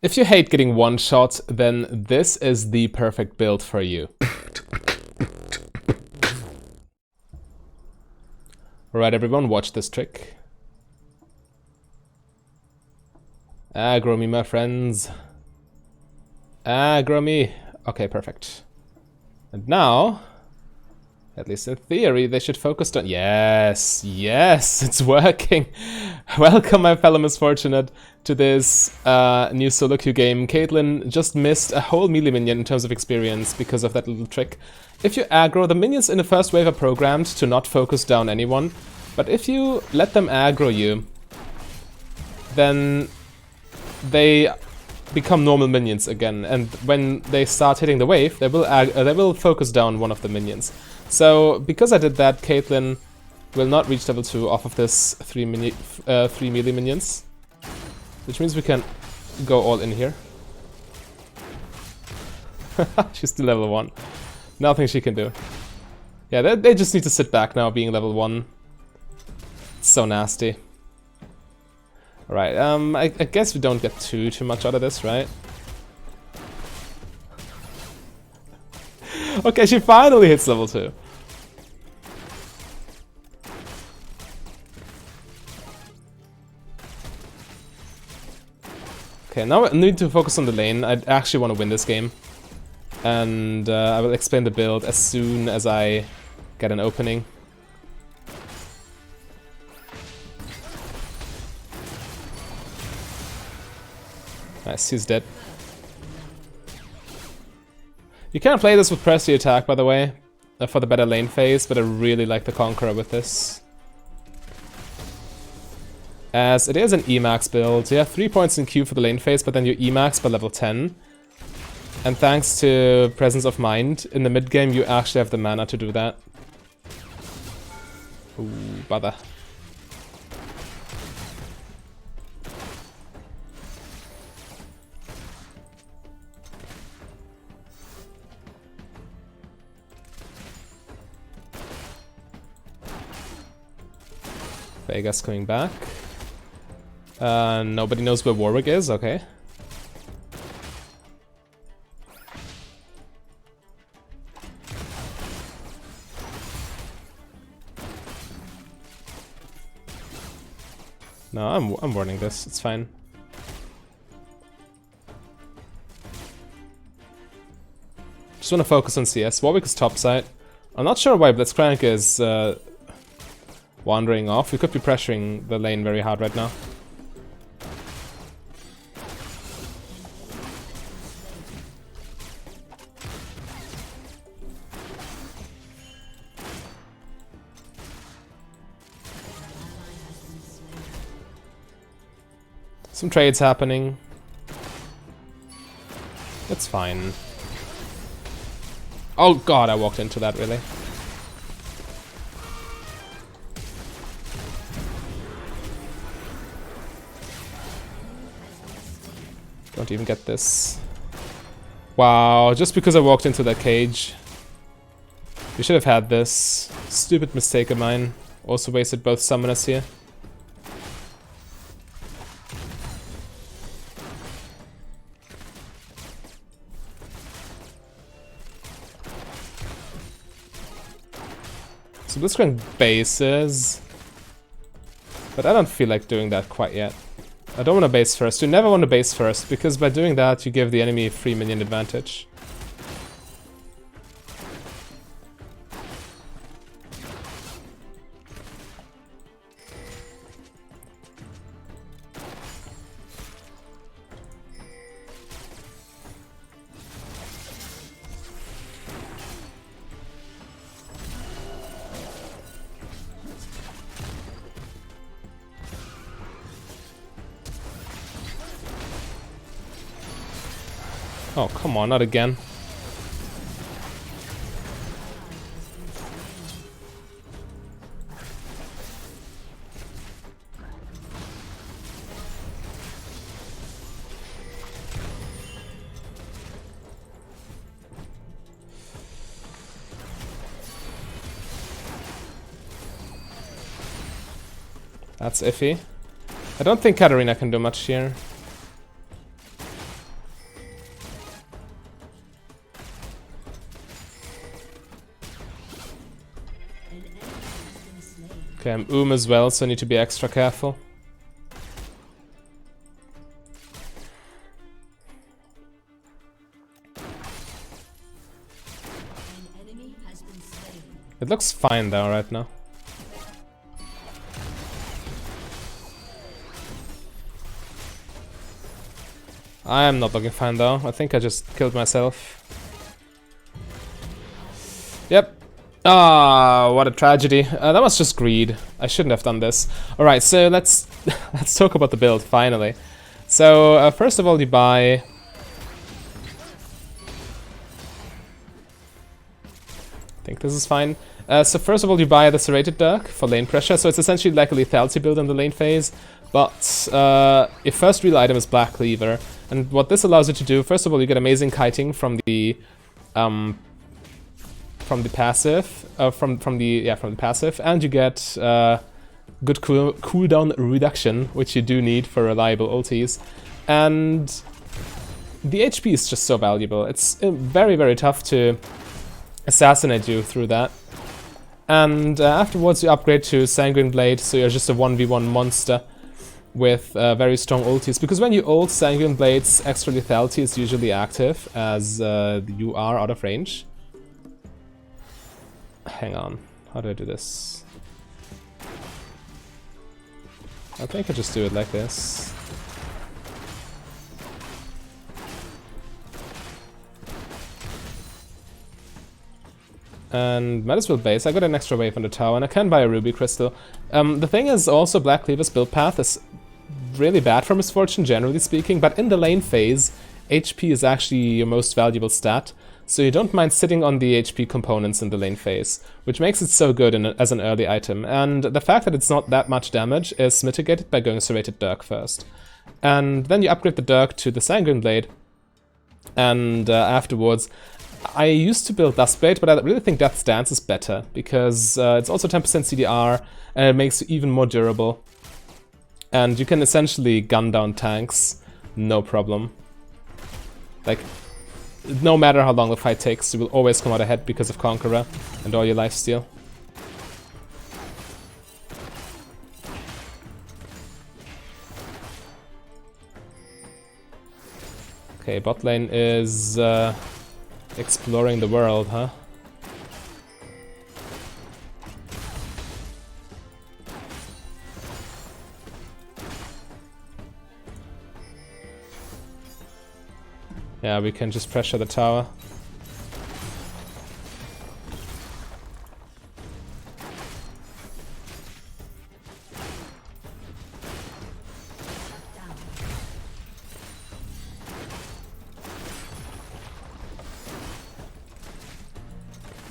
If you hate getting one-shot, then this is the perfect build for you. Alright everyone, watch this trick. Aggro me, my friends. Aggro me. Okay, perfect. And now, at least in theory, they should focus on... Yes, yes, it's working. Welcome, my fellow misfortunate, to this new solo queue game. Caitlyn just missed a whole melee minion in terms of experience because of that little trick. If you aggro, the minions in the first wave are programmed to not focus down anyone. But if you let them aggro you, then they become normal minions again, and when they start hitting the wave, they will focus down one of the minions. So because I did that, Caitlyn will not reach level 2 off of this 3 melee minions, which means we can go all in here. She's still level 1. Nothing she can do. Yeah, they just need to sit back now, being level 1. It's so nasty. Alright, I guess we don't get too much out of this, right? Okay, she finally hits level 2. Okay, now I need to focus on the lane. I actually want to win this game. And I will explain the build as soon as I get an opening. Nice, he's dead. You can play this with press the attack, by the way, for the better lane phase, but I really like the Conqueror with this. As it is an Emax build, you have 3 points in Q for the lane phase, but then you Emax by level 10. And thanks to Presence of Mind, in the mid game you actually have the mana to do that. Ooh, bother. Vegas coming back. Nobody knows where Warwick is, okay. No, I'm warning this, it's fine. Just want to focus on CS. Warwick is topside. I'm not sure why Blitzcrank is wandering off. We could be pressuring the lane very hard right now. Some trades happening. It's fine. Oh god, I walked into that, really. Don't even get this. Wow, just because I walked into that cage. We should have had this. Stupid mistake of mine. Also wasted both summoners here. So Blitzcrank bases. But I don't feel like doing that quite yet. I don't want to base first. You never want to base first, because by doing that you give the enemy a free minion advantage. Oh, come on, not again. That's iffy. I don't think Katarina can do much here. Okay, I'm as well, so I need to be extra careful. It looks fine though right now. I am not looking fine though. I think I just killed myself. Yep. Ah, what a tragedy. That was just greed. I shouldn't have done this. Alright, so let's talk about the build finally. So first of all you buy... I think this is fine. So first of all you buy the Serrated Dirk for lane pressure, so it's essentially like a lethality build in the lane phase. But your first real item is Black Cleaver, and what this allows you to do, first of all, you get amazing kiting from the passive, from the passive, and you get good cooldown reduction, which you do need for reliable ultis, and the HP is just so valuable. It's very, very tough to assassinate you through that. And afterwards you upgrade to Sanguine Blade, so you're just a 1v1 monster with very strong ultis, because when you ult Sanguine Blade's extra lethality is usually active as you are out of range. Hang on, how do I do this? I think I just do it like this. And might as well base. I got an extra wave on the tower and I can buy a ruby crystal. The thing is also Black Cleaver's build path is really bad for Misfortune generally speaking, but in the lane phase HP is actually your most valuable stat, so you don't mind sitting on the HP components in the lane phase, which makes it so good as an early item. And the fact that it's not that much damage is mitigated by going Serrated Dirk first. And then you upgrade the Dirk to the Sanguine Blade, and afterwards I used to build Duskblade, but I really think Death's Dance is better, because it's also 10% CDR, and it makes you even more durable. And you can essentially gun down tanks, no problem. Like, no matter how long the fight takes, you will always come out ahead because of Conqueror and all your lifesteal. Okay, bot lane is exploring the world, huh? Yeah, we can just pressure the tower.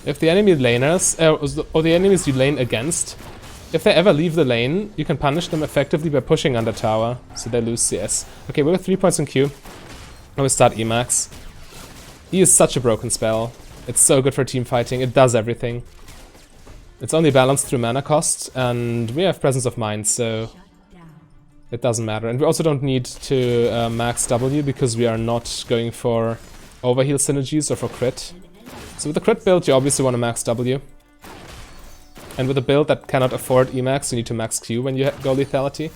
If the enemy laners, or the enemies you lane against, if they ever leave the lane, you can punish them effectively by pushing under tower, so they lose CS. Okay, we're with 3 points in Q. Now we start Emax. E is such a broken spell. It's so good for team fighting, it does everything. It's only balanced through mana cost, and we have Presence of Mind, so it doesn't matter. And we also don't need to max W, because we are not going for overheal synergies or for crit. So with the crit build, you obviously want to max W. And with a build that cannot afford Emax, you need to max Q when you go lethality.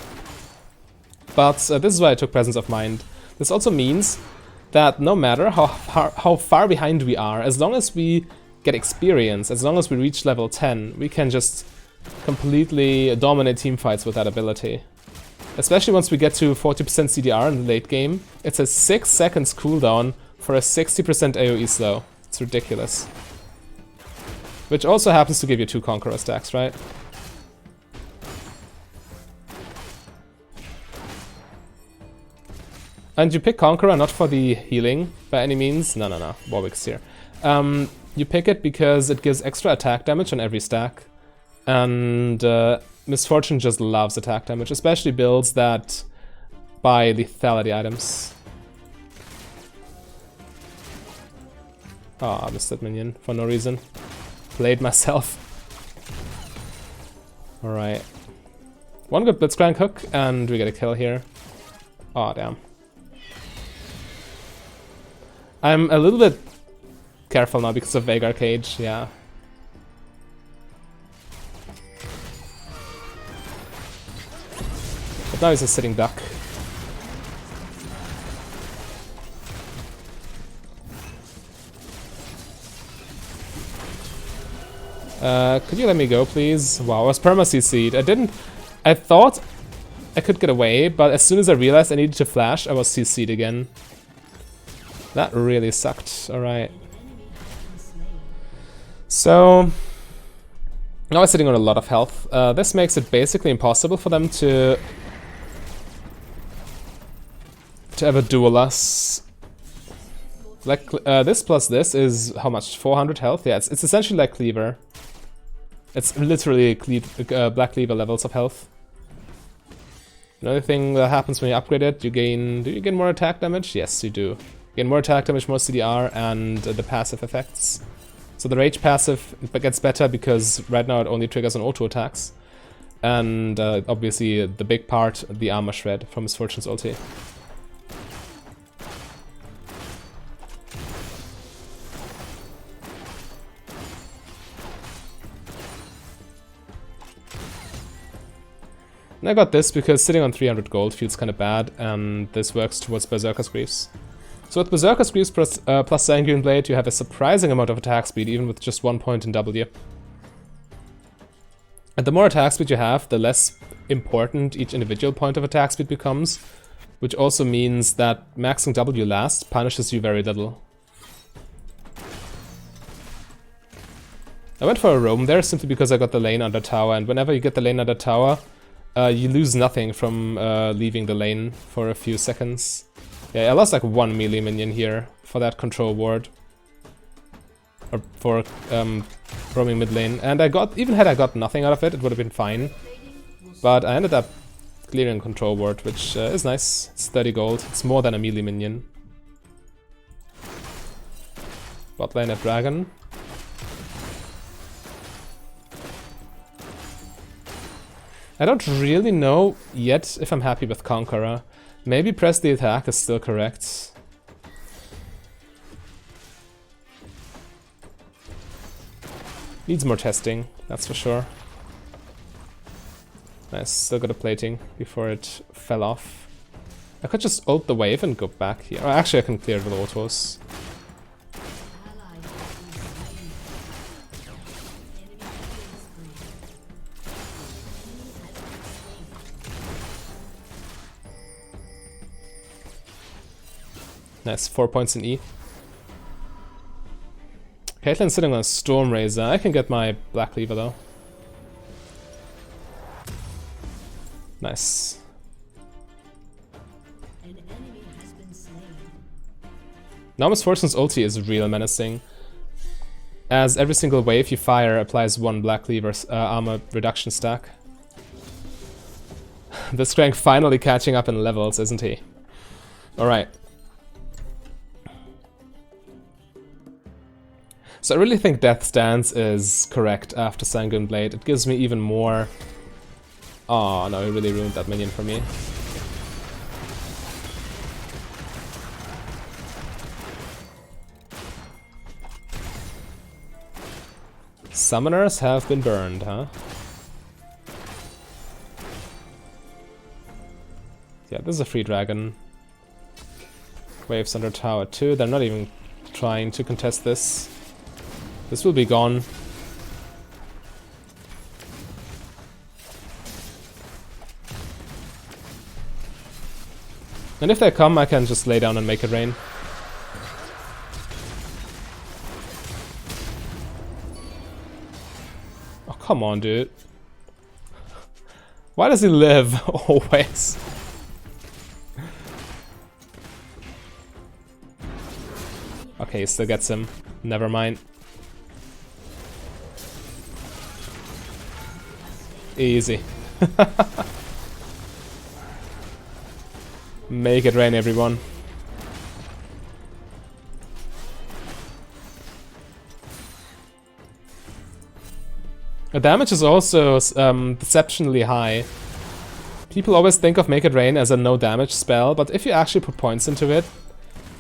But this is why I took Presence of Mind. This also means that no matter how far behind we are, as long as we get experience, as long as we reach level 10, we can just completely dominate teamfights with that ability. Especially once we get to 40% CDR in the late game, it's a 6 seconds cooldown for a 60% AoE slow. It's ridiculous. Which also happens to give you 2 Conqueror stacks, right? And you pick Conqueror not for the healing by any means. No. Warwick's here. You pick it because it gives extra attack damage on every stack. And Misfortune just loves attack damage, especially builds that buy lethality items. Oh, I missed that minion for no reason. Played myself. Alright. One good Blitzcrank hook and we get a kill here. Oh, damn. I'm a little bit careful now because of Vagar Cage, yeah. Now he's a sitting duck. Could you let me go, please? Wow, I was perma-CC'd. I thought I could get away, but as soon as I realized I needed to flash, I was CC'd again. That really sucked. Alright. So now I'm sitting on a lot of health. This makes it basically impossible for them to ever duel us. Like this plus this is how much? 400 health? Yeah, it's essentially like Cleaver. It's literally Black Cleaver levels of health. Another thing that happens when you upgrade it, you gain... Do you gain more attack damage? Yes, you do. You gain more attack damage, more CDR, and the passive effects. So the Rage passive gets better because right now it only triggers on auto attacks. And obviously the big part, the Armor Shred from Misfortune's ulti. And I got this because sitting on 300 gold feels kind of bad, and this works towards Berserker's Greaves. So with Berserker's Greaves plus Sanguine Blade, you have a surprising amount of attack speed, even with just 1 point in W. And the more attack speed you have, the less important each individual point of attack speed becomes, which also means that maxing W last punishes you very little. I went for a roam there simply because I got the lane under tower, and whenever you get the lane under tower, you lose nothing from leaving the lane for a few seconds. Yeah, I lost like 1 melee minion here for that control ward. Or for roaming mid lane. And I got, even had I got nothing out of it, it would have been fine. But I ended up clearing control ward, which is nice. It's 30 gold. It's more than a melee minion. Bot lane at Dragon. I don't really know yet if I'm happy with Conqueror. Maybe press the attack is still correct. Needs more testing, that's for sure. Nice, still got a plating before it fell off. I could just ult the wave and go back here. Oh, actually I can clear it with autos. Nice, 4 points in E. Caitlyn's sitting on a Storm Razor. I can get my Black Cleaver though. Nice. Now Misfortune's ulti is real menacing, as every single wave you fire applies 1 Black Cleaver's armor reduction stack. This Crank finally catching up in levels, isn't he? Alright. So I really think Death's Dance is correct after Sanguine Blade. It gives me even more... Oh no, he really ruined that minion for me. Summoners have been burned, huh? Yeah, this is a free dragon. Waves under tower 2. They're not even trying to contest this. This will be gone. And if they come, I can just lay down and make it rain. Oh, come on, dude. Why does he live always? Okay, he still gets him. Never mind. Easy. Make it rain, everyone. The damage is also deceptionally high. People always think of Make It Rain as a no damage spell, but if you actually put points into it,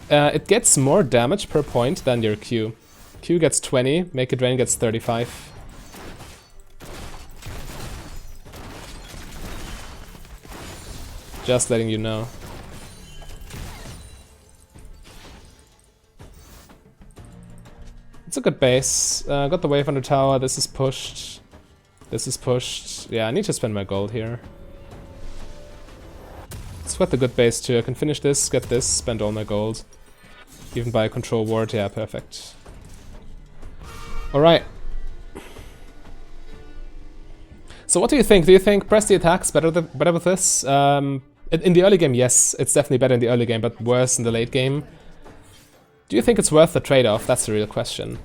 it gets more damage per point than your Q. Q gets 20, Make It Rain gets 35. Just letting you know. It's a good base. Got the wave on the tower. This is pushed. This is pushed. Yeah, I need to spend my gold here. Sweat the good base too. I can finish this, get this, spend all my gold. Even buy a control ward. Yeah, perfect. Alright. So what do you think? Do you think press the attacks better with this? In the early game, yes. It's definitely better in the early game, but worse in the late game. Do you think it's worth the trade-off? That's the real question.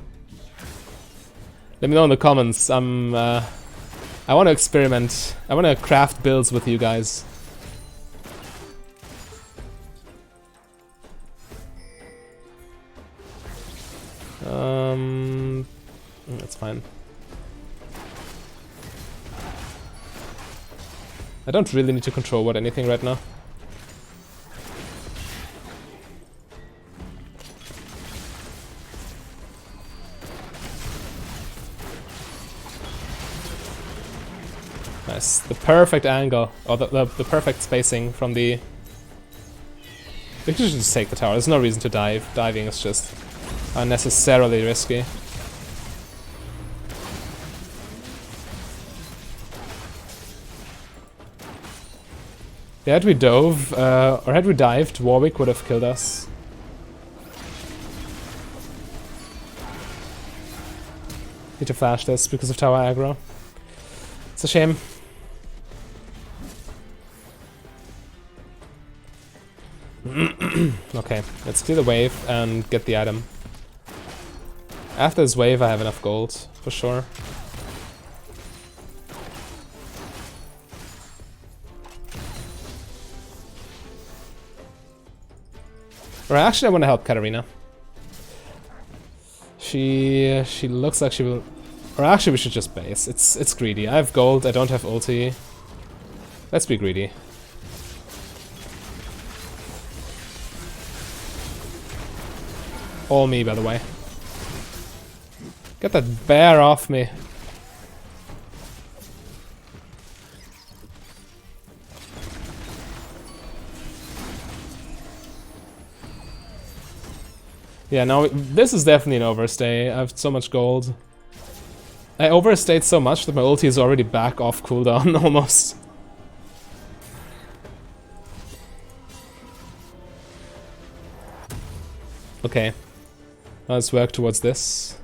Let me know in the comments. I want to experiment. I want to craft builds with you guys. That's fine. I don't really need to control what anything right now. Nice. The perfect angle, or the perfect spacing from the... We should just take the tower. There's no reason to dive. Diving is just unnecessarily risky. Yeah, had we dove, or had we dived, Warwick would have killed us. Need to flash this because of tower aggro. It's a shame. Okay, let's clear the wave and get the item. After this wave I have enough gold, for sure. Or actually I want to help Katarina. She looks like she will... Or actually we should just base. It's greedy. I have gold, I don't have ulti. Let's be greedy. All me, by the way. Get that bear off me. Yeah, now this is definitely an overstay. I have so much gold. I overstayed so much that my ulti is already back off cooldown almost. Okay. Let's work towards this.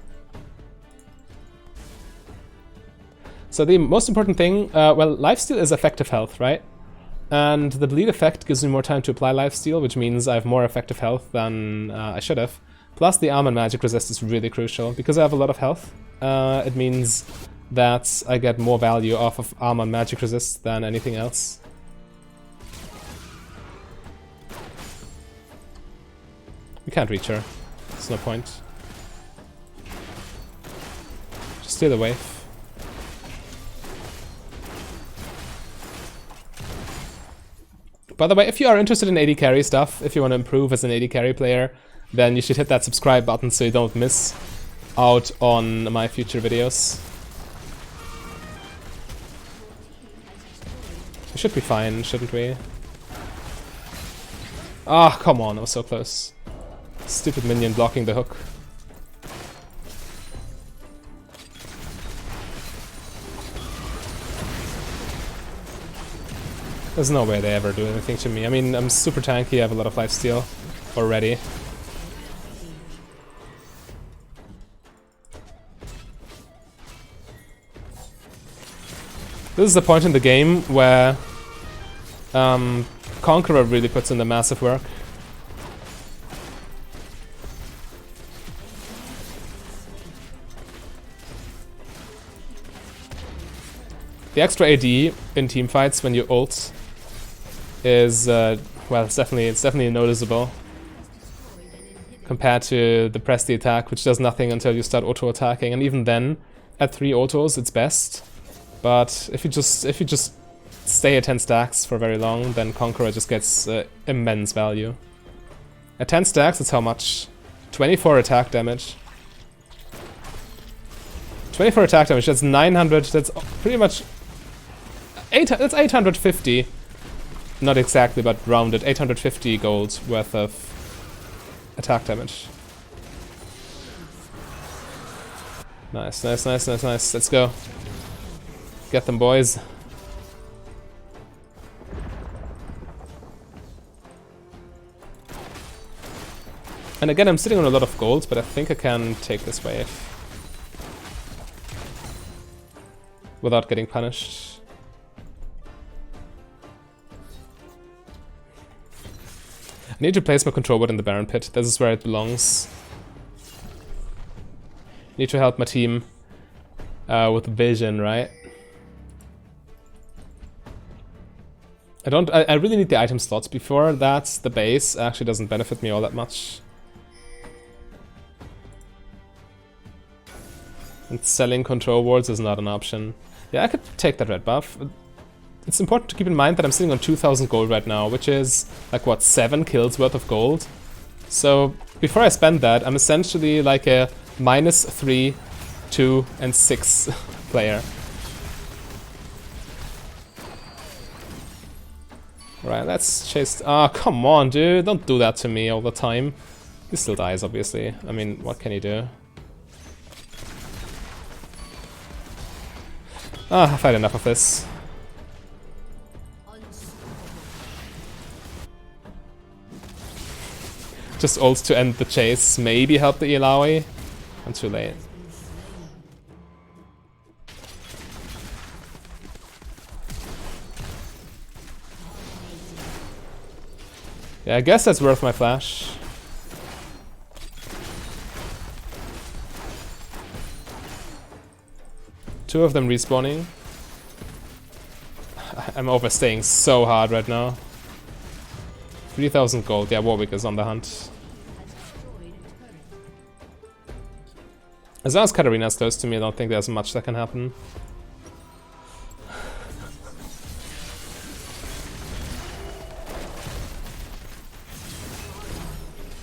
So the most important thing, well, lifesteal is effective health, right? And the bleed effect gives me more time to apply lifesteal, which means I have more effective health than I should have. Plus the armor and magic resist is really crucial. Because I have a lot of health, it means that I get more value off of armor and magic resist than anything else. We can't reach her. There's no point. Just steer the wave. By the way, if you are interested in AD carry stuff, if you want to improve as an AD carry player, then you should hit that subscribe button so you don't miss out on my future videos. We should be fine, shouldn't we? Ah, come on, I was so close. Stupid minion blocking the hook. There's no way they ever do anything to me. I mean, I'm super tanky, I have a lot of lifesteal already. This is the point in the game where Conqueror really puts in the massive work. The extra AD in teamfights when you ult is well, it's definitely noticeable compared to the press the attack, which does nothing until you start auto attacking, and even then, at 3 autos, it's best. But if you just stay at 10 stacks for very long, then Conqueror just gets immense value. At 10 stacks, it's how much? 24 attack damage. 24 attack damage. That's 900. That's pretty much. That's 850 not exactly, but rounded 850 gold worth of attack damage. Nice, nice, nice, nice, nice. Let's go. Get them, boys. And again, I'm sitting on a lot of gold, but I think I can take this wave without getting punished. I need to place my control ward in the Baron pit. This is where it belongs. Need to help my team with vision, right? I really need the item slots before that's the base. Actually doesn't benefit me all that much. And selling control wards is not an option. Yeah, I could take that red buff. It's important to keep in mind that I'm sitting on 2000 gold right now, which is like what, 7 kills worth of gold. So before I spend that, I'm essentially like a -3, 2, and 6 player. Right, let's chase. Ah, come on, dude! Don't do that to me all the time. He still dies, obviously. I mean, what can you do? Ah, I've had enough of this. Just ult to end the chase. Maybe help the Illaoi. I'm too late. Yeah, I guess that's worth my flash. Two of them respawning. I'm overstaying so hard right now. 3000 gold. Yeah, Warwick is on the hunt. As long as Katarina's close to me, I don't think there's much that can happen.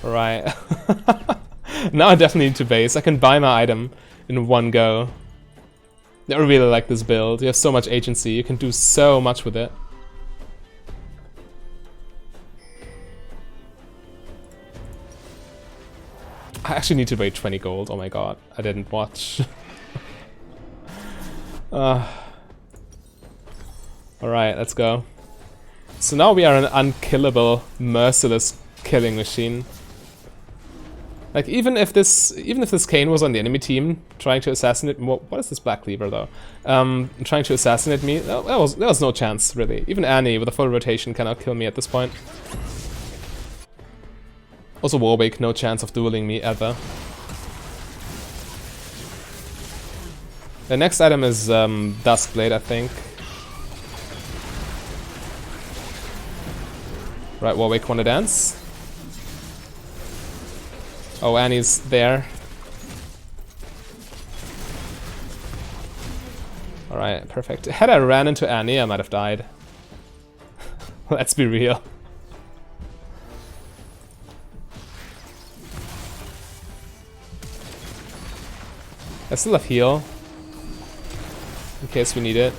Right. Now I definitely need to base. I can buy my item in one go. I really like this build. You have so much agency. You can do so much with it. I actually need to wait 20 gold. Oh my god. I didn't watch. Alright, let's go. So now we are an unkillable, merciless killing machine. Like even if this Kayn was on the enemy team trying to assassinate me, what is this Black Cleaver though? Trying to assassinate me, there was no chance really. Even Annie with a full rotation cannot kill me at this point. Also Warwick, no chance of dueling me ever. The next item is Duskblade, I think. Right, Warwick, wanna dance? Oh, Annie's there. Alright, perfect. Had I ran into Annie, I might have died. Let's be real. I still have heal. In case we need it.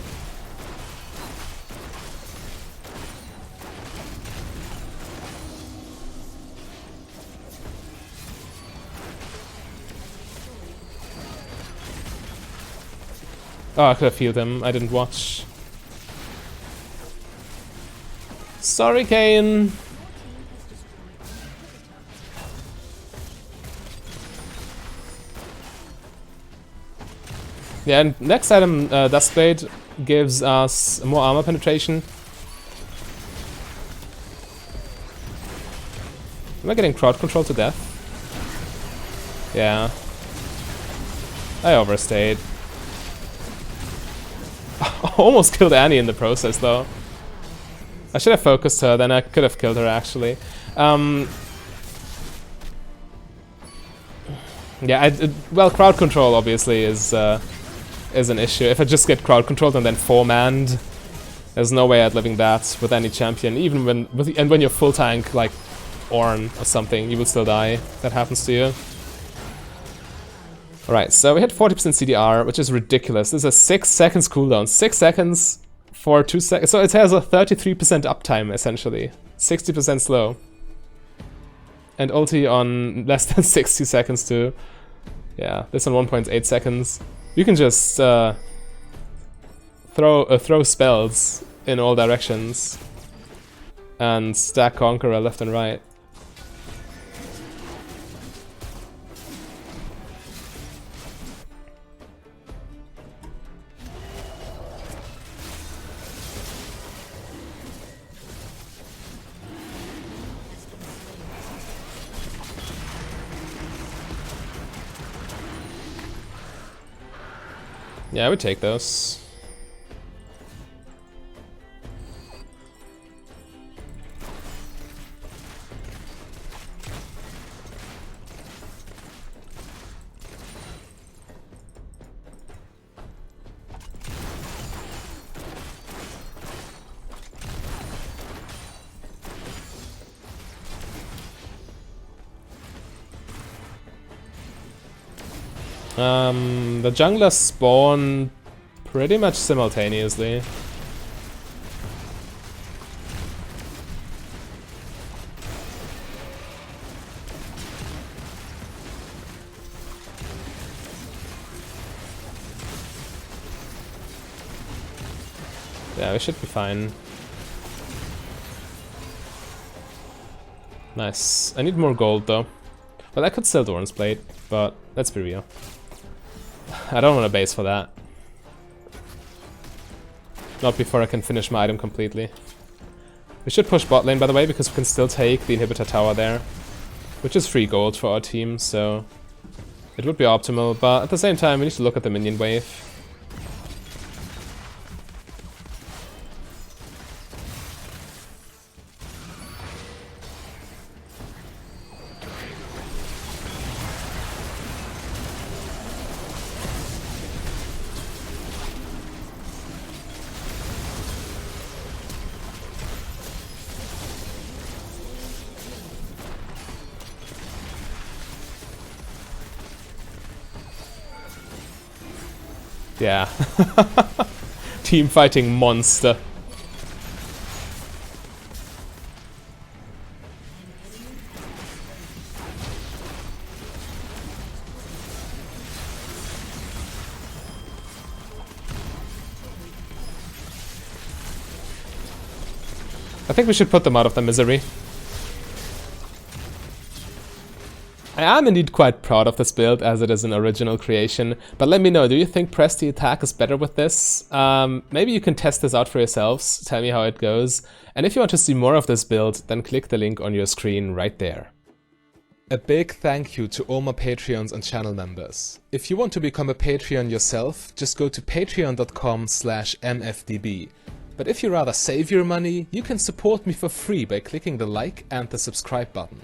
Oh, I could have healed him. I didn't watch. Sorry, Kayn. Yeah, and next item, Duskblade, gives us more armor penetration. Am I getting crowd control to death? Yeah. I overstayed. Almost killed Annie in the process, though. I should have focused her, then I could have killed her, actually. Yeah, well, crowd control, obviously, is an issue. If I just get crowd controlled and then 4-manned, there's no way I'd living that with any champion. Even when you're full tank, like Ornn or something, you will still die. That happens to you. Alright, so we hit 40% CDR, which is ridiculous. This is a 6 seconds cooldown. 6 seconds for 2 seconds. So it has a 33% uptime, essentially. 60% slow. And ulti on less than 60 seconds too. Yeah, this on 1.8 seconds. You can just throw spells in all directions and stack Conqueror left and right. Yeah, I would take those. The junglers spawn pretty much simultaneously. Yeah, we should be fine. Nice. I need more gold though. Well, I could sell Doran's Blade, but let's be real. I don't want to base for that. Not before I can finish my item completely. We should push bot lane, by the way, because we can still take the inhibitor tower there. Which is free gold for our team, so it would be optimal, but at the same time we need to look at the minion wave. Yeah. Team fighting monster. I think we should put them out of their misery. I am indeed quite proud of this build, as it is an original creation, but let me know, do you think press the attack is better with this? Maybe you can test this out for yourselves, tell me how it goes, and if you want to see more of this build, then click the link on your screen right there. A big thank you to all my Patreons and channel members. If you want to become a Patreon yourself, just go to patreon.com/mfdb. But if you rather save your money, you can support me for free by clicking the like and the subscribe button.